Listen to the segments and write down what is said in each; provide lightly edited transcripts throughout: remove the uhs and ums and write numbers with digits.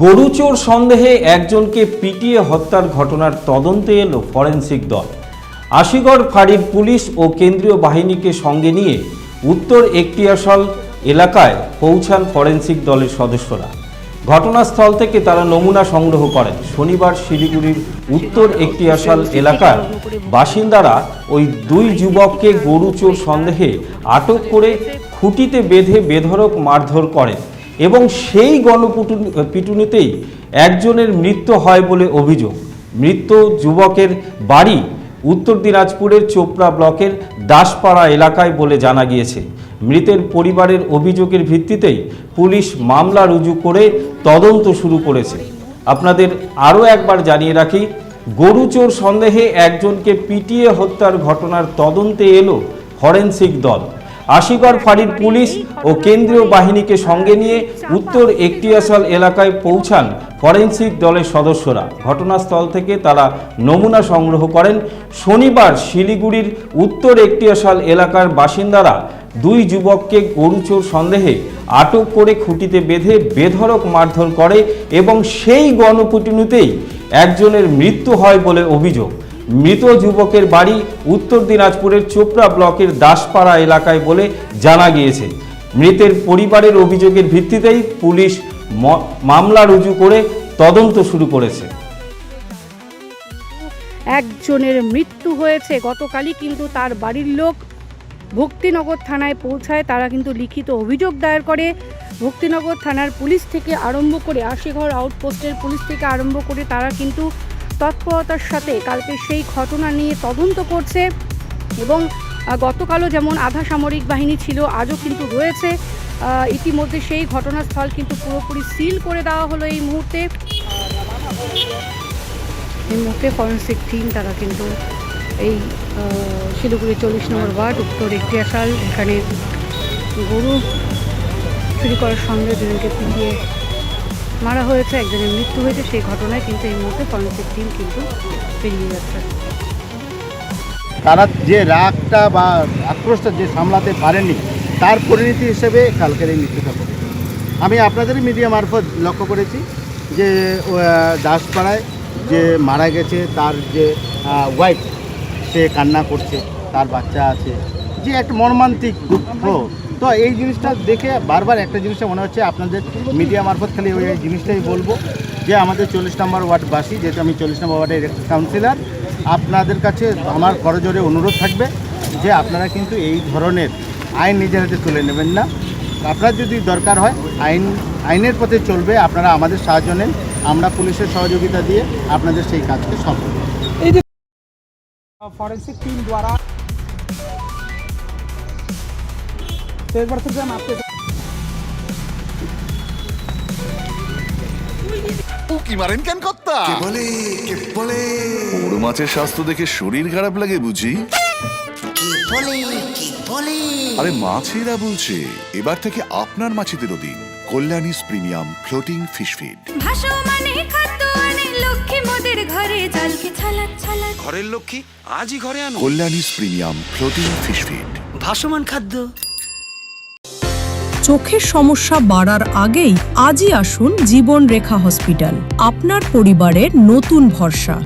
গরুচোর সন্দেহে একজনকে পিটিয়ে হত্যার ঘটনার তদন্তে এলো ফরেনসিক দল। আশিগড় ফাঁড়ির পুলিশ ও কেন্দ্রীয় বাহিনীকে সঙ্গে নিয়ে উত্তর একটিয়াশাল এলাকায় পৌঁছান ফরেনসিক দলের সদস্যরা। ঘটনাস্থল থেকে তারা নমুনা সংগ্রহ করেন। শনিবার শিলিগুড়ির উত্তর একটিয়াশাল এলাকার বাসিন্দারা ওই দুই যুবককে গরুচোর সন্দেহে আটক করে খুঁটিতে বেঁধে বেধড়ক মারধর করেন এবং সেই গণপিটুনিতেই একজনের মৃত্যু হয় বলে অভিযোগ। মৃত যুবকের বাড়ি উত্তর দিনাজপুরের চোপড়া ব্লকের দাসপাড়া এলাকায় বলে জানা গিয়েছে। মৃতের পরিবারের অভিযোগের ভিত্তিতেই পুলিশ মামলা রুজু করে তদন্ত শুরু করেছে। আপনাদের আরও একবার জানিয়ে রাখি, গরুচোর সন্দেহে একজনকে পিটিয়ে হত্যার ঘটনার তদন্তে এলো ফরেনসিক দল। আশিগড় ফাঁড়ির পুলিশ ও কেন্দ্রীয় বাহিনীকে সঙ্গে নিয়ে উত্তর একটিয়াশাল এলাকায় পৌঁছান ফরেনসিক দলের সদস্যরা। ঘটনাস্থল থেকে তারা নমুনা সংগ্রহ করেন। শনিবার শিলিগুড়ির উত্তর একটিয়াশাল এলাকার বাসিন্দারা দুই যুবককে গরুচোর সন্দেহে আটক করে খুঁটিতে বেঁধে বেধড়ক মারধর করে এবং সেই গণপিটুনিতেই একজনের মৃত্যু হয় বলে অভিযোগ। মৃত যুবকের বাড়ি উত্তর দিনাজপুরের চোপড়া ব্লকের দাসপাড়া এলাকায় বলে জানা গিয়েছে। মৃতের পরিবারের অভিযোগের ভিত্তিতেই পুলিশ মামলা রুজু করে তদন্ত শুরু করেছে। একজনের মৃত্যু হয়েছে। গতকালই কিন্তু তার বাড়ির লোক ভক্তিনগর থানায় পৌঁছায়। তারা কিন্তু লিখিত অভিযোগ দায়ের করে। ভক্তিনগর থানার পুলিশ থেকে আরম্ভ করে আশিগড় আউটপোস্টের পুলিশ থেকে আরম্ভ করে তারা কিন্তু তৎপরতার সাথে কালকে সেই ঘটনা নিয়ে তদন্ত করছে এবং গতকালও যেমন আধা সামরিক বাহিনী ছিল, আজও কিন্তু রয়েছে। ইতিমধ্যে সেই ঘটনাস্থল কিন্তু পুরোপুরি সিল করে দেওয়া হলো। এই মুহূর্তে ফরেনসিক টিম তারা কিন্তু এই শিলিগুড়ি 40 নম্বর ওয়ার্ড উত্তর একটিয়াশাল এখানে গরু চুরি করার সঙ্গে দুজনকে পিটিয়ে মারা হয়েছে, একজনের মৃত্যু হয়েছে। সেই ঘটনায় কিন্তু এই মুহূর্তে ফরেনসিক টিম কিন্তু পেরিয়ে যাচ্ছে। তারা যে রাগটা বা আক্রোশটা যে সামলাতে পারেনি, তার পরিণতি হিসেবে কালকের এই মৃত্যুটা ঘটেছে। আমি আপনাদেরই মিডিয়া মারফত লক্ষ্য করেছি যে দাসপাড়ায় যে মারা গেছে তার যে ওয়াইফ, সে কান্না করছে, তার বাচ্চা আছে, যে একটা মর্মান্তিক দুঃখ। তো এই জিনিসটা দেখে বারবার একটা জিনিসটা মনে হচ্ছে, আপনাদের মিডিয়া মারফত খালি ওই জিনিসটাই বলবো যে আমাদের 40 নম্বর ওয়ার্ডবাসী, যেহেতু আমি 40 নম্বর ওয়ার্ডের কাউন্সিলর, আপনাদের কাছে আমার করজোরে অনুরোধ থাকবে যে আপনারা কিন্তু এই ধরনের আইন নিজের হাতে তুলে নেবেন না। আপনার যদি দরকার হয় আইনের পথে চলবে, আপনারা আমাদের সাহায্য নেন, আমরা পুলিশের সহযোগিতা দিয়ে আপনাদের সেই কাজকে সফল করব। এই যে फॉरेंसिक टीम द्वारा एक बार फिर से हम आपके কি মারেন কেন কর্তা? কে বলে বড় মাছের স্বাস্থ্য দেখে শরীর খারাপ লাগে বুঝি? কে বলে আরে মাছেরা বলছে, এবার থেকে আপনার মাছেদেরও দিন কল্যাণীস প্রিমিয়াম ফ্লোটিং ফিশ ফিড। ভাসমানে খাদ্য আনে লক্ষ্মী মোদের ঘরে জলকে ছালাত ছালাত। ঘরের লক্ষ্মী আজই ঘরে আনো কল্যাণীস প্রিমিয়াম ফ্লোটিং ফিশ ফিড। ভাসমান খাদ্য। চোখের সমস্যা বাড়ার আগেই আজই আসুন জীবন রেখা হসপিটাল, আপনার পরিবারের নতুন ভরসা।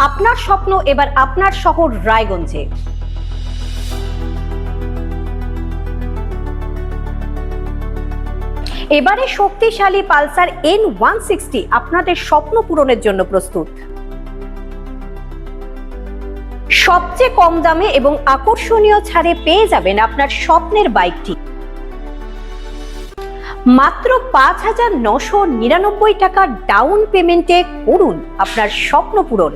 আপনার স্বপ্ন এবার আপনার শহর রায়গঞ্জে। এবারে শক্তিশালী পালসার N160 আপনাদের স্বপ্ন পূরণের জন্য প্রস্তুত। সবচেয়ে কম দামে এবং আকর্ষণীয় ছাড়ে পেয়ে যাবেন আপনার স্বপ্নের বাইকটি মাত্র 5,999 টাকা ডাউন পেমেন্টে। করুন আপনার স্বপ্ন পূরণ।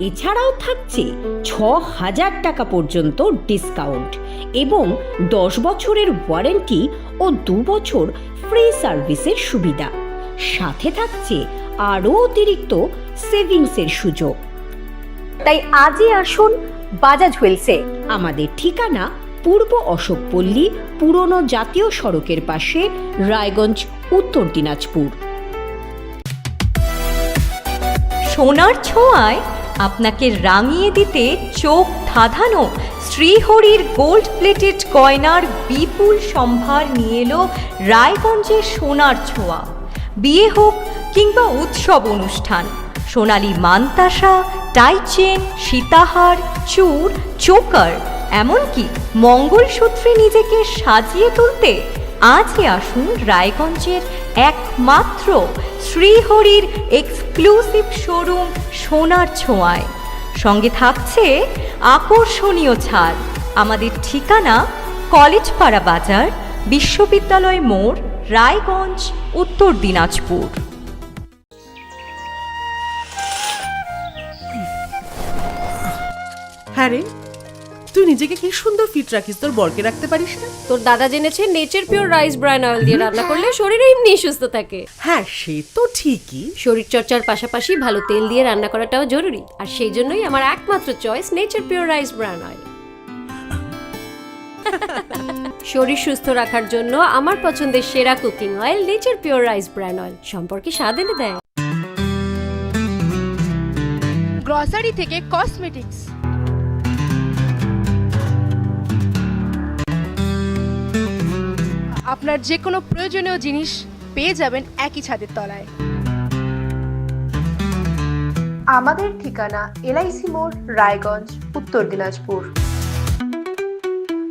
এছাড়াও থাকছে 6,000 টাকা পর্যন্ত ডিসকাউন্ট এবং 10 বছরের ওয়ারেন্টি ও 2 বছর ফ্রি সার্ভিসের সুবিধা। সাথে থাকছে আরও অতিরিক্ত সেভিংসের সুযোগ। তাই আজই আসুন বাজাজ হুইলসে। আমাদের ঠিকানা পূর্ব অশোকপল্লী, পুরনো জাতীয় সড়কের পাশে, রায়গঞ্জ, উত্তর দিনাজপুর। সোনার ছোঁয়ায় আপনাকে রাঙিয়ে দিতে চোখ ধাঁধানো শ্রীহরির গোল্ড প্লেটেড গয়নার বিপুল সম্ভার নিয়ে এলো রায়গঞ্জের সোনার ছোঁয়া। বিয়ে হোক কিংবা উৎসব অনুষ্ঠান, সোনালী মানতাসা, টাইচেন, সীতাহার, চূড়, চোকার, এমনকি মঙ্গলসূত্রে নিজেকে সাজিয়ে তুলতে আজই আসুন রায়গঞ্জের একমাত্র শ্রীহরির এক্সক্লুসিভ শোরুম সোনার ছোঁয়ায়। সঙ্গে থাকছে আকর্ষণীয় ছাড়। আমাদের ঠিকানা কলেজপাড়া বাজার, বিশ্ববিদ্যালয় মোড়, রায়গঞ্জ, উত্তর দিনাজপুর। হ্যাঁ রে, তুই নিজেকে কি সুন্দর ফিট রাখিস, তোর বরকে রাখতে পারিস না? তোর দাদা জেনেছে nature pure rice bran oil দিয়ে রান্না করলে শরীর এমনি সুস্থ থাকে। হ্যাঁ, সে তো ঠিকই। শরীর চর্চার পাশাপাশি ভালো তেল দিয়ে রান্না করাটাও জরুরি, আর সেই জন্যই আমার একমাত্র choice nature pure rice bran oil. শরীর সুস্থ রাখার জন্য আমার পছন্দের সেরা cooking oil nature pure rice bran oil, সম্পর্কে স্বাদ এনে দেয়। গ্রসারি থেকে কসমেটিক্স, আপনার যে কোনো প্রয়োজনীয় জিনিস পেয়ে যাবেন একই ছাদের তলায়। আমাদের ঠিকানা LIC মোড়, রায়গঞ্জ, উত্তর দিনাজপুর।